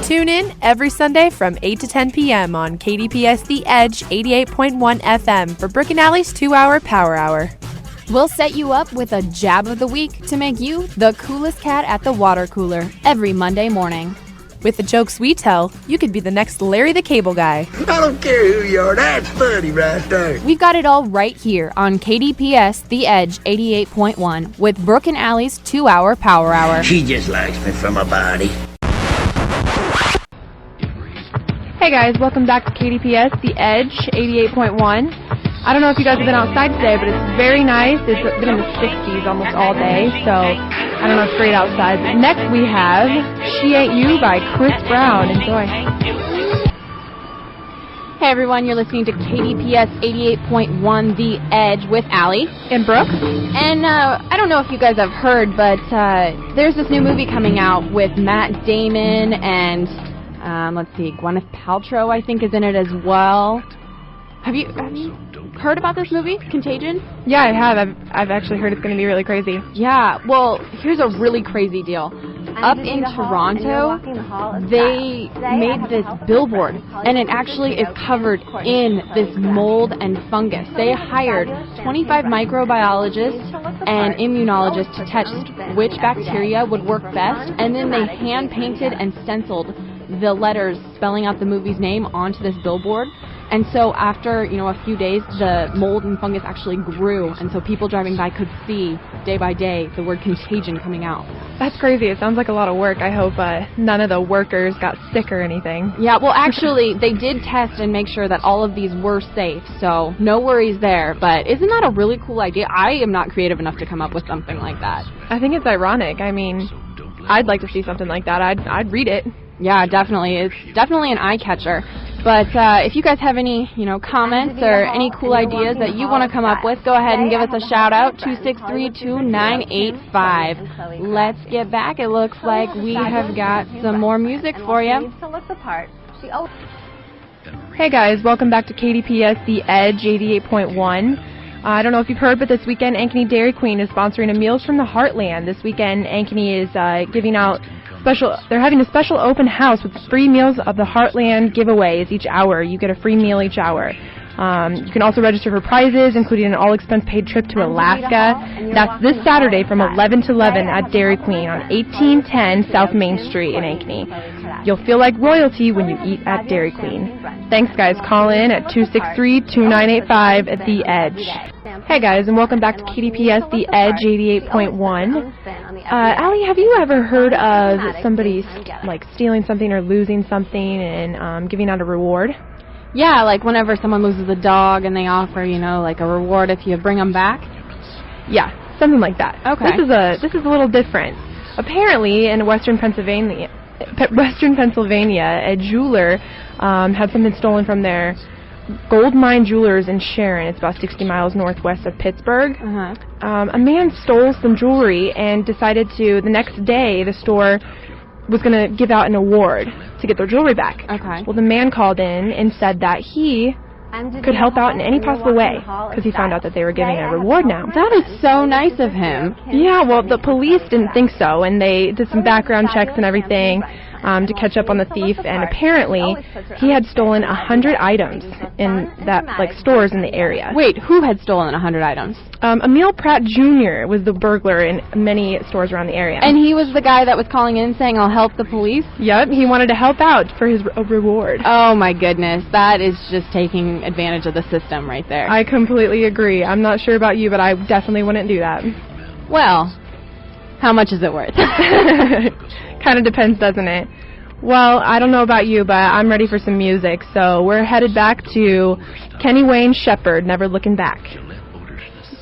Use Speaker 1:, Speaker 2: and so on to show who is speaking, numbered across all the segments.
Speaker 1: Tune in every Sunday from 8 to 10 p.m. on KDPS The Edge 88.1 FM for Brooke and Aly's 2-hour Power Hour.
Speaker 2: We'll set you up with a jab of the week to make you the coolest cat at the water cooler every Monday morning.
Speaker 1: With the jokes we tell, you could be the next Larry the Cable Guy.
Speaker 3: I don't care who you are, that's funny right there.
Speaker 2: We've got it all right here on KDPS The Edge 88.1 with Brooke and Aly's 2-hour Power Hour.
Speaker 3: She just likes me for my body.
Speaker 1: Hey guys, welcome back to KDPS The Edge 88.1. I don't know if you guys have been outside today, but it's very nice. It's been in the 60s almost all day, so I don't know, it's great outside. But next we have She Ain't You by Chris Brown. Enjoy.
Speaker 2: Hey everyone, you're listening to KDPS 88.1 The Edge with Aly
Speaker 1: and Brooke.
Speaker 2: And I don't know if you guys have heard, but there's this new movie coming out with Matt Damon and let's see, Gwyneth Paltrow I think is in it as well. Have you heard about this movie, Contagion?
Speaker 1: Yeah, I have. I've actually heard it's going to be really crazy.
Speaker 2: Yeah, well, here's a really crazy deal. Up in Toronto, they made this billboard, and it actually is covered in this mold and fungus. They hired 25 microbiologists and immunologists to test which bacteria would work best, and then they hand-painted and stenciled the letters spelling out the movie's name onto this billboard. And so after, a few days, the mold and fungus actually grew, and so people driving by could see, day by day, the word contagion coming out.
Speaker 1: That's crazy. It sounds like a lot of work. I hope none of the workers got sick or anything.
Speaker 2: Yeah, well, actually, they did test and make sure that all of these were safe, so no worries there. But isn't that a really cool idea? I am not creative enough to come up with something like that.
Speaker 1: I think it's ironic. I mean, I'd like to see something like that. I'd read it.
Speaker 2: Yeah, definitely. It's definitely an eye-catcher. But if you guys have any, comments or any cool ideas that you want to come up with, go ahead and give us a shout-out, 263-2985. Let's get back. It looks like we have got some more music for you. Hey guys, welcome back to KDPS The Edge 88.1. I don't know if you've heard, but this weekend Ankeny Dairy Queen is sponsoring a Meals from the Heartland. This weekend Ankeny is giving out they're having a special open house with free Meals of the Heartland giveaways each hour. You get a free meal each hour. You can also register for prizes, including an all-expense-paid trip to Alaska. That's this Saturday from 11 to 11 at Dairy Queen on 1810 South Main Street in Ankeny. You'll feel like royalty when you eat at Dairy Queen. Thanks, guys. Call in at 263-2985 at The Edge. Hey, guys, and welcome back to KDPS The Edge 88.1. Aly, have you ever heard of somebody stealing something or losing something and giving out a reward? Yeah, like whenever someone loses a dog and they offer, a reward if you bring them back.
Speaker 1: Yeah, something like that.
Speaker 2: Okay.
Speaker 1: This is a little different. Apparently, in Western Pennsylvania, a jeweler had something stolen from their Gold Mine Jewelers in Sharon. It's about 60 miles northwest of Pittsburgh. A man stole some jewelry and decided the next day, the store was going to give out an award to get their jewelry back.
Speaker 2: Okay.
Speaker 1: Well, the man called in and said that he could help out in any possible way because he found out that they were giving a reward now.
Speaker 2: That is so nice of him.
Speaker 1: Yeah, well, the police didn't think so, and they did some background checks and everything to catch up on the thief, and apparently he had stolen 100 items in stores in the area.
Speaker 2: Wait, who had stolen 100 items?
Speaker 1: Emil Pratt Jr. was the burglar in many stores around the area.
Speaker 2: And he was the guy that was calling in saying, I'll help the police?
Speaker 1: Yep, he wanted to help out for his reward.
Speaker 2: Oh my goodness, that is just taking advantage of the system right there.
Speaker 1: I completely agree. I'm not sure about you, but I definitely wouldn't do that.
Speaker 2: Well, how much is it worth?
Speaker 1: Kind of depends, doesn't it? Well, I don't know about you, but I'm ready for some music, so we're headed back to Kenny Wayne Shepherd, Never Looking Back.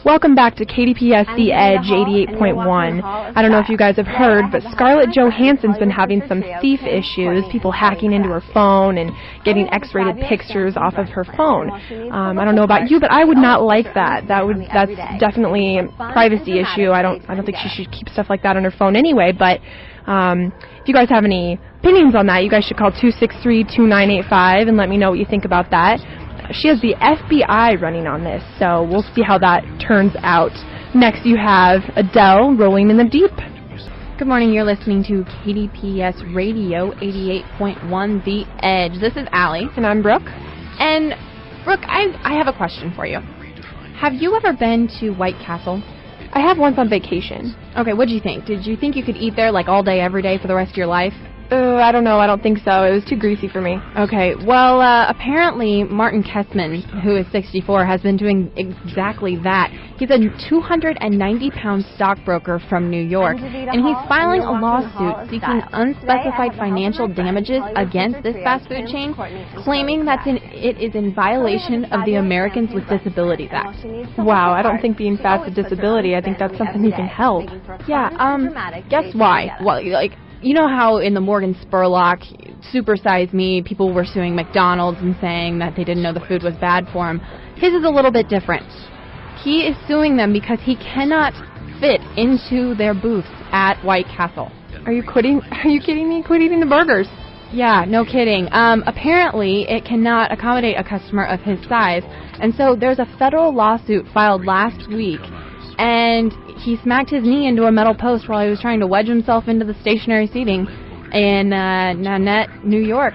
Speaker 1: Welcome back to KDPS The Edge 88.1. I don't know if you guys have heard, but Scarlett Johansson's been having some thief issues, people hacking into her phone and getting X-rated pictures off of her phone. I don't know about you, but I would not like that. That's definitely a privacy issue. I don't think she should keep stuff like that on her phone anyway, but if you guys have any opinions on that, you guys should call 263-2985 and let me know what you think about that. She has the FBI running on this, so we'll see how that turns out. Next, you have Adele, Rolling in the Deep.
Speaker 2: Good morning. You're listening to KDPS Radio 88.1 The Edge. This is Aly.
Speaker 1: And I'm Brooke.
Speaker 2: And, Brooke, I have a question for you. Have you ever been to White Castle?
Speaker 1: I have once on vacation.
Speaker 2: Okay, what did you think? Did you think you could eat there like all day, every day for the rest of your life?
Speaker 1: I don't know. I don't think so. It was too greasy for me.
Speaker 2: Okay, well, apparently Martin Kessman, who is 64, has been doing exactly that. He's a 290-pound stockbroker from New York, and he's filing a lawsuit seeking unspecified financial damages against this fast food chain, claiming that it is in violation of the Americans with Disabilities Act.
Speaker 1: Wow, I don't think being fat is a disability. I think that's something you can help.
Speaker 2: Yeah, guess why? Well, you know how in the Morgan Spurlock, Super Size Me, people were suing McDonald's and saying that they didn't know the food was bad for them? His is a little bit different. He is suing them because he cannot fit into their booths at White Castle.
Speaker 1: Are you kidding me? Quit eating the burgers.
Speaker 2: Yeah, no kidding. Apparently, it cannot accommodate a customer of his size, and so there's a federal lawsuit filed last week, and he smacked his knee into a metal post while he was trying to wedge himself into the stationary seating in Nanette, New York.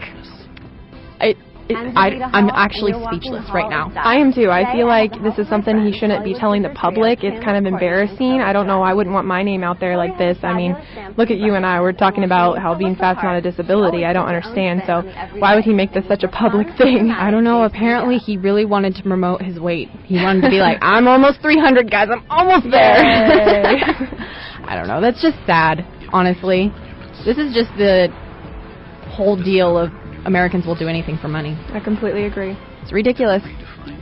Speaker 2: I'm actually speechless right now.
Speaker 1: I am too. I feel like this is something he shouldn't be telling the public. It's kind of embarrassing. I don't know. I wouldn't want my name out there like this. I mean, look at you and I. We're talking about how being fat's not a disability. I don't understand. So why would he make this such a public thing?
Speaker 2: I don't know. Apparently, he really wanted to promote his weight. He wanted to be like, I'm almost 300, guys. I'm almost there. I don't know. That's just sad, honestly. This is just the whole deal of Americans will do anything for money.
Speaker 1: I completely agree.
Speaker 2: It's ridiculous.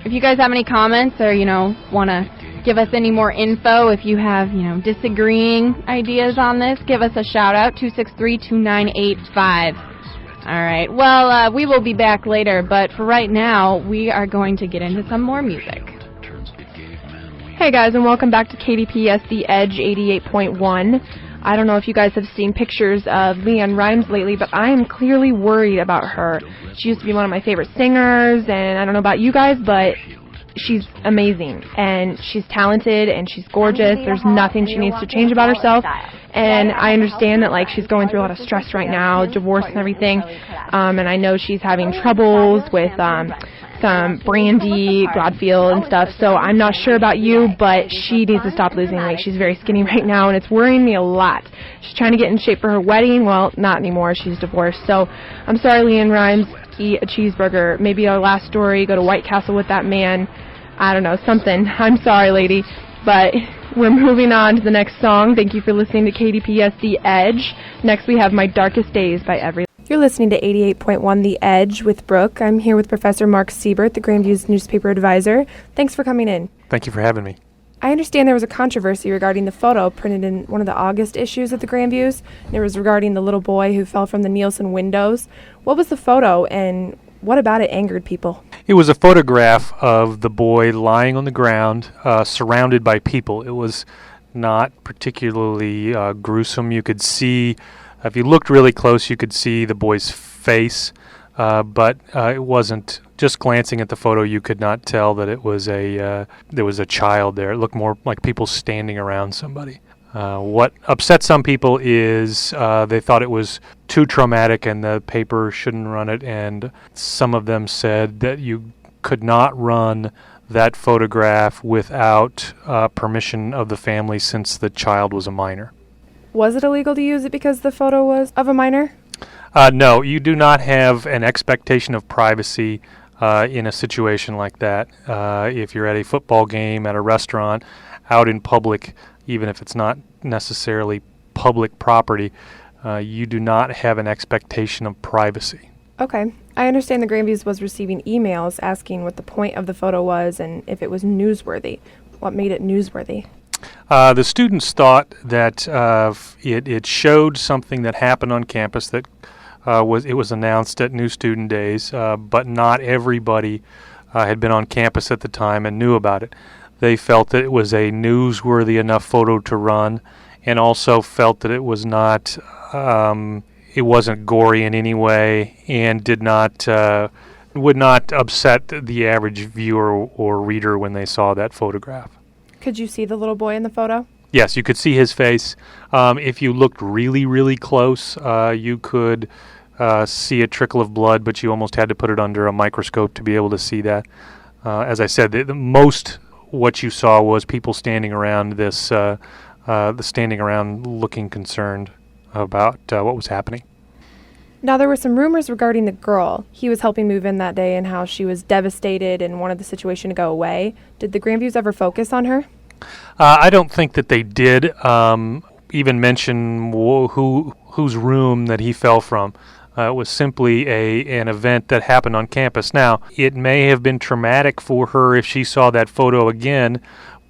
Speaker 2: If you guys have any comments or, want to give us any more info, if you have, disagreeing ideas on this, give us a shout out, 263-2985. All right. Well, we will be back later, but for right now, we are going to get into some more music.
Speaker 1: Hey guys, and welcome back to KDPS The Edge 88.1. I don't know if you guys have seen pictures of LeAnn Rimes lately, but I am clearly worried about her. She used to be one of my favorite singers, and I don't know about you guys, but she's amazing, and she's talented, and she's gorgeous. There's nothing she needs to change about herself, and I understand that, she's going through a lot of stress right now, divorce and everything, and I know she's having troubles with, some Brandy, Godfield, and stuff, so I'm not sure about you, but she needs to stop losing weight. She's very skinny right now, and it's worrying me a lot. She's trying to get in shape for her wedding. Well, not anymore. She's divorced. So I'm sorry, LeAnn Rimes. Eat a cheeseburger. Maybe our last story, go to White Castle with that man. I don't know, something. I'm sorry, lady. But we're moving on to the next song. Thank you for listening to KDPS The Edge. Next, we have My Darkest Days by Every. You're listening to 88.1 The Edge with Brooke. I'm here with Professor Mark Siebert, the Grandview's newspaper advisor. Thanks for coming in.
Speaker 4: Thank you for having me.
Speaker 1: I understand there was a controversy regarding the photo printed in one of the August issues of the Grandviews. It was regarding the little boy who fell from the Nielsen windows. What was the photo, and what about it angered people?
Speaker 4: It was a photograph of the boy lying on the ground, surrounded by people. It was not particularly gruesome. You could see, if you looked really close, you could see the boy's face, but it wasn't. Just glancing at the photo, you could not tell that it was there was a child there. It looked more like people standing around somebody. What upset some people is they thought it was too traumatic and the paper shouldn't run it, and some of them said that you could not run that photograph without permission of the family since the child was a minor.
Speaker 1: Was it illegal to use it because the photo was of a minor?
Speaker 4: No, you do not have an expectation of privacy in a situation like that. If you're at a football game, at a restaurant, out in public, even if it's not necessarily public property, you do not have an expectation of privacy.
Speaker 1: Okay. I understand the Grandviews was receiving emails asking what the point of the photo was and if it was newsworthy. What made it newsworthy?
Speaker 4: The students thought that it showed something that happened on campus that was announced at New Student Days, but not everybody had been on campus at the time and knew about it. They felt that it was a newsworthy enough photo to run, and also felt that it was not, it wasn't gory in any way, and would not upset the average viewer or reader when they saw that photograph.
Speaker 1: Could you see the little boy in the photo?
Speaker 4: Yes, you could see his face. If you looked really, really close, you could see a trickle of blood, but you almost had to put it under a microscope to be able to see that. As I said, the most what you saw was people standing around standing around looking concerned about what was happening.
Speaker 2: Now, there were some rumors regarding the girl. He was helping move in that day and how she was devastated and wanted the situation to go away. Did the Grandviews ever focus on her?
Speaker 4: I don't think that they did even mention whose room that he fell from. It was simply an event that happened on campus. Now, it may have been traumatic for her if she saw that photo again,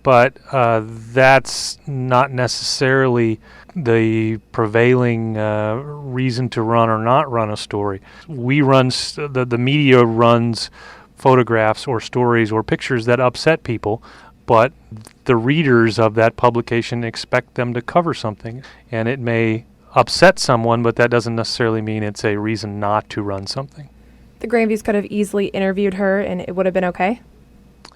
Speaker 4: but that's not necessarily the prevailing reason to run or not run a story. The media runs photographs or stories or pictures that upset people, but the readers of that publication expect them to cover something, and it may upset someone, but that doesn't necessarily mean it's a reason not to run something.
Speaker 2: The Grandviews could have easily interviewed her and it would have been okay?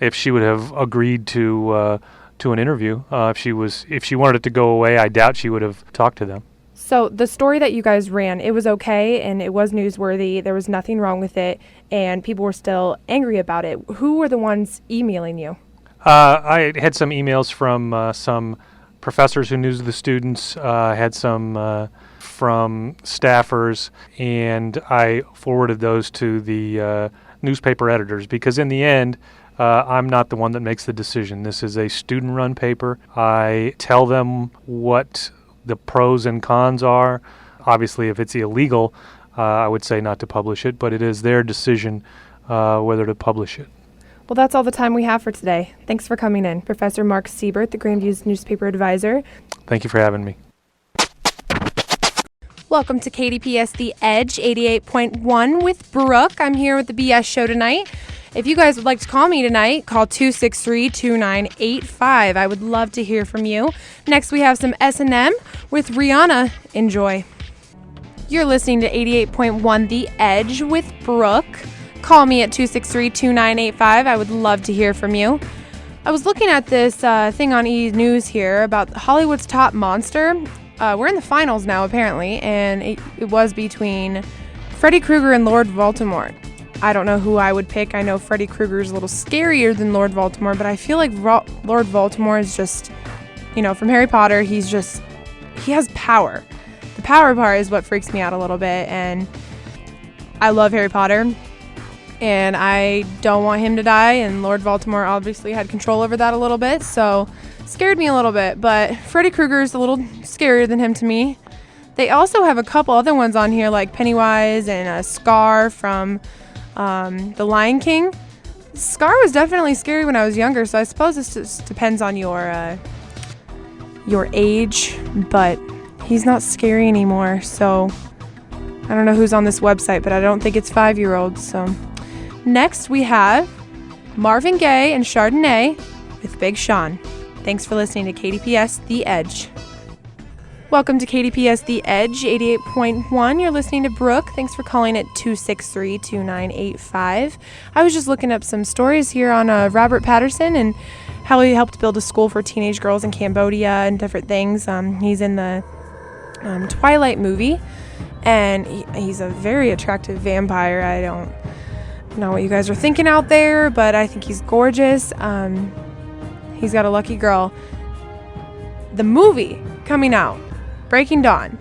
Speaker 4: If she would have agreed to an interview, if she wanted it to go away, I doubt she would have talked to them.
Speaker 2: So the story that you guys ran, it was okay and it was newsworthy. There was nothing wrong with it and people were still angry about it. Who were the ones emailing you?
Speaker 4: I had some emails from some professors who knew the students, had some from staffers, and I forwarded those to the newspaper editors because in the end, I'm not the one that makes the decision. This is a student-run paper. I tell them what the pros and cons are. Obviously, if it's illegal, I would say not to publish it, but it is their decision whether to publish it.
Speaker 2: Well, that's all the time we have for today. Thanks for coming in. Professor Mark Siebert, the Grandviews newspaper advisor.
Speaker 4: Thank you for having me.
Speaker 2: Welcome to KDPS The Edge 88.1 with Brooke. I'm here with the BS show tonight. If you guys would like to call me tonight, call 263-2985. I would love to hear from you. Next, we have some S&M with Rihanna. Enjoy. You're listening to 88.1 The Edge with Brooke. Call me at 263-2985. I would love to hear from you. I was looking at this thing on E! News here about Hollywood's top monster. We're in the finals now, apparently, and it was between Freddy Krueger and Lord Voldemort. I don't know who I would pick. I know Freddy Krueger is a little scarier than Lord Voldemort, but I feel like Lord Voldemort is just, from Harry Potter, he has power. The power part is what freaks me out a little bit, and I love Harry Potter. And I don't want him to die, and Lord Voldemort obviously had control over that a little bit, so scared me a little bit. But Freddy Krueger is a little scarier than him to me. They also have a couple other ones on here, like Pennywise and Scar from The Lion King. Scar was definitely scary when I was younger, so I suppose this just depends on your age, but he's not scary anymore, so I don't know who's on this website, but I don't think it's 5-year-olds, so... Next, we have Marvin Gaye and Chardonnay with Big Sean. Thanks for listening to KDPS The Edge. Welcome to KDPS The Edge 88.1. You're listening to Brooke. Thanks for calling at 263-2985. I was just looking up some stories here on Robert Patterson and how he helped build a school for teenage girls in Cambodia and different things. He's in the Twilight movie, and he's a very attractive vampire. I don't know what you guys are thinking out there, but I think he's gorgeous. He's got a lucky girl. The movie coming out, Breaking Dawn.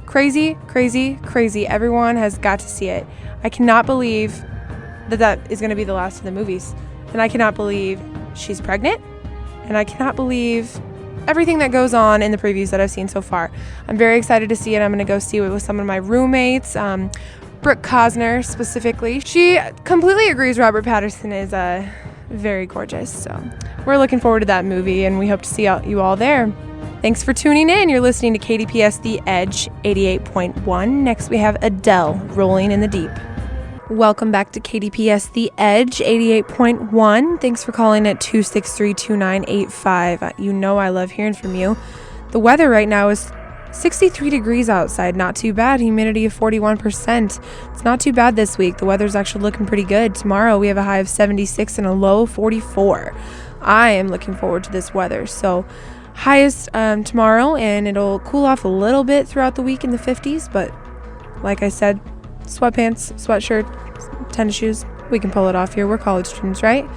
Speaker 2: Crazy, crazy, crazy. Everyone has got to see it. I cannot believe that is going to be the last of the movies. And I cannot believe she's pregnant. And I cannot believe everything that goes on in the previews that I've seen so far. I'm very excited to see it. I'm going to go see it with some of my roommates. Brooke Cosner specifically. She completely agrees Robert Patterson is very gorgeous. So we're looking forward to that movie, and we hope to see you all there. Thanks for tuning in. You're listening to KDPS The Edge 88.1. Next we have Adele, Rolling in the Deep. Welcome back to KDPS The Edge 88.1. Thanks for calling at 263-2985. You know I love hearing from you. The weather right now is 63 degrees outside, not too bad. Humidity of 41%. It's not too bad this week. The weather's actually looking pretty good. Tomorrow we have a high of 76 and a low 44. I am looking forward to this weather. So Highest tomorrow, and it'll cool off a little bit throughout the week in the 50s, but like I said, sweatpants, sweatshirt, tennis shoes, we can pull it off here. We're college students, right?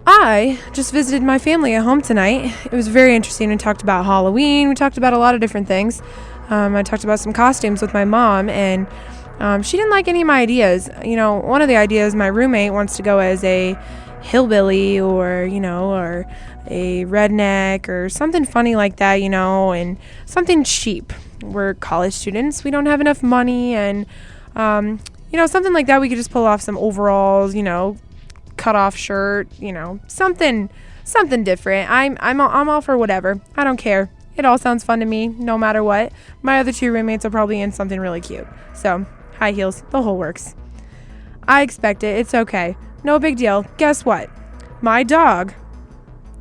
Speaker 2: I just visited my family at home tonight. It was very interesting. We talked about Halloween. We talked about a lot of different things. I talked about some costumes with my mom, and she didn't like any of my ideas. You know, one of the ideas, my roommate wants to go as a hillbilly or a redneck or something funny like that, and something cheap. We're college students. We don't have enough money, and, something like that. We could just pull off some overalls, cut off shirt, something different. I'm all for whatever. I don't care. It all sounds fun to me, no matter what. My other two roommates are probably in something really cute. So, high heels, the whole works. I expect it. It's okay. No big deal. Guess what? My dog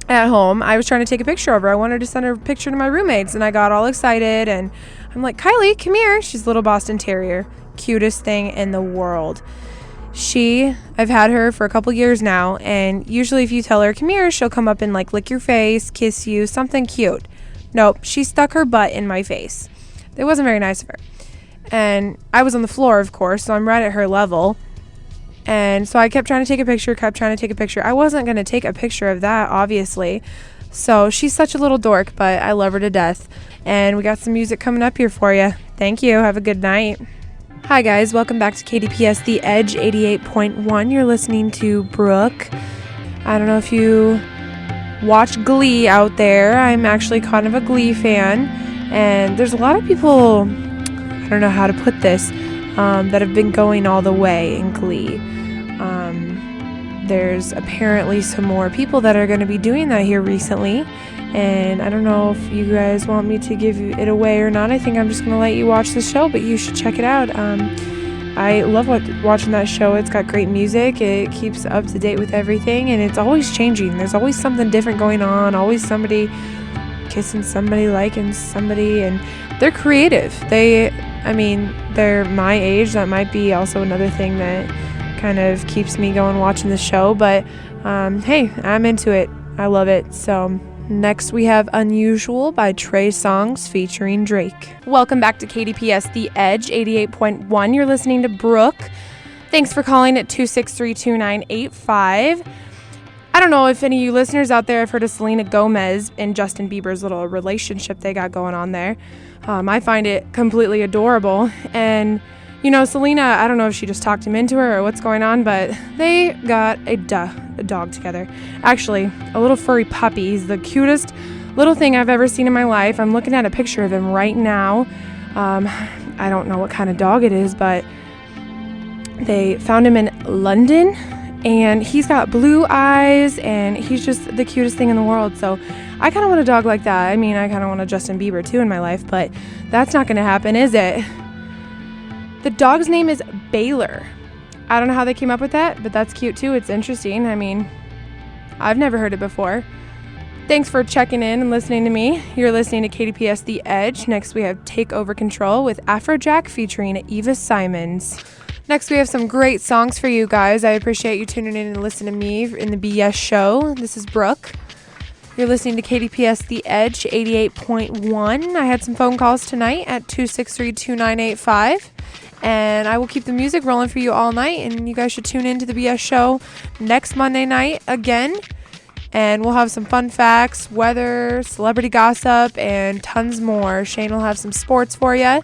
Speaker 2: at home, I was trying to take a picture of her. I wanted to send her a picture to my roommates, and I got all excited, and I'm like, Kylie, come here. She's a little Boston Terrier. Cutest thing in the world. I've had her for a couple years now, and usually if you tell her, come here, she'll come up and lick your face, kiss you, something cute. Nope, she stuck her butt in my face. It wasn't very nice of her. And I was on the floor, of course, so I'm right at her level. And so I kept trying to take a picture. I wasn't going to take a picture of that, obviously. So she's such a little dork, but I love her to death. And we got some music coming up here for you. Thank you. Have a good night. Hi, guys. Welcome back to KDPS The Edge 88.1. You're listening to Brooke. I don't know if you watch Glee out there. I'm actually kind of a Glee fan. And there's a lot of people, I don't know how to put this, that have been going all the way in Glee. There's apparently some more people that are going to be doing that here recently, and I don't know if you guys want me to give it away or not. I think I'm just going to let you watch the show, but you should check it out. I love watching that show. It's got great music. It keeps up to date with everything, and it's always changing. There's always something different going on, always somebody kissing somebody, liking somebody, and they're creative. They're my age. That might be also another thing that kind of keeps me going watching the show, but hey, I'm into it. I love it. So next we have Unusual by Trey Songz featuring Drake. Welcome back to KDPS The Edge 88.1. You're listening to Brooke. Thanks for calling at 263-2985. I don't know if any of you listeners out there have heard of Selena Gomez and Justin Bieber's little relationship they got going on there. I find it completely adorable. And, Selena, I don't know if she just talked him into her or what's going on, but they got a dog together. Actually, a little furry puppy. He's the cutest little thing I've ever seen in my life. I'm looking at a picture of him right now. I don't know what kind of dog it is, but they found him in London. And he's got blue eyes, and he's just the cutest thing in the world. So I kind of want a dog like that. I kind of want a Justin Bieber, too, in my life. But that's not going to happen, is it? The dog's name is Baylor. I don't know how they came up with that, but that's cute, too. It's interesting. I've never heard it before. Thanks for checking in and listening to me. You're listening to KDPS The Edge. Next, we have Take Over Control with Afrojack featuring Eva Simons. Next, we have some great songs for you guys. I appreciate you tuning in and listening to me in the BS show. This is Brooke. You're listening to KDPS The Edge 88.1. I had some phone calls tonight at 263-2985. And I will keep the music rolling for you all night. And you guys should tune in to the BS show next Monday night again. And we'll have some fun facts, weather, celebrity gossip, and tons more. Shane will have some sports for you.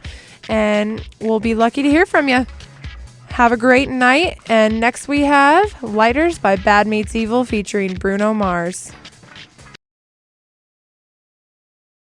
Speaker 2: And we'll be lucky to hear from you. Have a great night, and next we have Lighters by Bad Meets Evil featuring Bruno Mars.